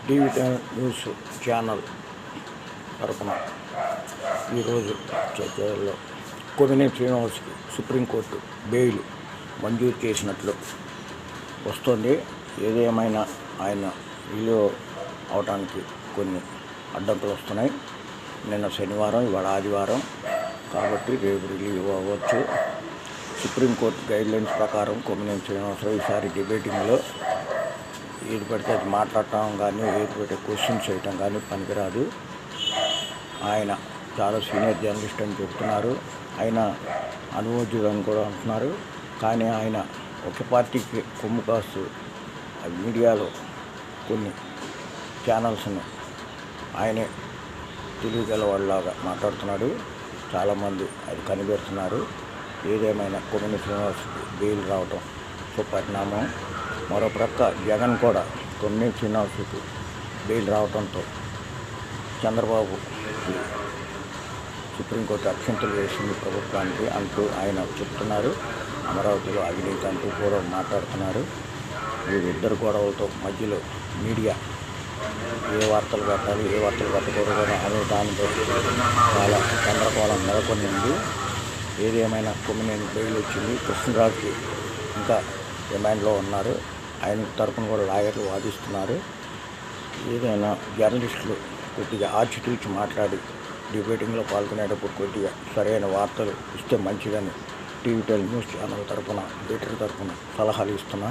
TV news channel తరపున ఈరోజు చర్చలో కొమ్మినేని శ్రీనివాస్కి సుప్రీంకోర్టు బెయిల్ మంజూరు చేసినట్లు వస్తుంది. ఏదేమైనా ఆయన రిలీవ్ అవడానికి కొన్ని అడ్డంకులు వస్తున్నాయి. నిన్న శనివారం, ఇవాళ ఆదివారం కాబట్టి రేపు రిలీవ్ అవ్వచ్చు. సుప్రీంకోర్టు గైడ్లైన్స్ ప్రకారం కొమ్మినేని శ్రీనివాసరావు ఈసారి డిబేటింగ్లో ఏది పడితే అది మాట్లాడటం కానీ, ఏది పడితే క్వశ్చన్స్ చేయటం కానీ పనికిరాదు. ఆయన చాలా సీనియర్ జర్నలిస్ట్ అని చెప్తున్నారు. ఆయన అనుభవజ్ఞుడని కూడా అంటున్నారు. కానీ ఆయన ఒక పార్టీకి కొమ్ము కాస్తూ మీడియాలో కొన్ని ఛానల్స్ని ఆయనే తెలియగలవాళ్ళలాగా మాట్లాడుతున్నాడు. చాలామంది అది కనిపెడుతున్నారు. ఏదేమైనా కొమ్మినేని శ్రీనివాస్కి బెయిల్ రావటం సుపరిణామం. మరో ప్రక్క జగన్ కూడా కొమ్మినేని శ్రీనివాస్కి బెయిల్ రావడంతో చంద్రబాబు సుప్రీంకోర్టు అక్షంతలు వేసింది ప్రభుత్వానికి అంటూ ఆయన చెప్తున్నారు. అమరావతిలో అవినీతి అంటూ కూడా మాట్లాడుతున్నారు. వీరిద్దరు గొడవలతో మధ్యలో మీడియా ఏ వార్తలు పెట్టాలి, ఏ వార్తలు పెట్టకూడదు అనే దానితో చాలా గందరగోళం నెలకొనింది. ఏదేమైనా కొమ్మినేని బెయిల్ వచ్చింది. కృష్ణరాజుకి ఇంకా రిమాండ్లో ఉన్నారు. ఆయన తరపున కూడా లాయర్లు వాదిస్తున్నారు. ఏదైనా జర్నలిస్టులు కొద్దిగా ఆచితూచి మాట్లాడి డిబేటింగ్లో పాల్గొనేటప్పుడు కొద్దిగా సరైన వార్తలు ఇస్తే మంచిదని టీవీ న్యూస్ ఛానల్ తరపున, ఎడిటర్ తరపున సలహాలు ఇస్తున్నా.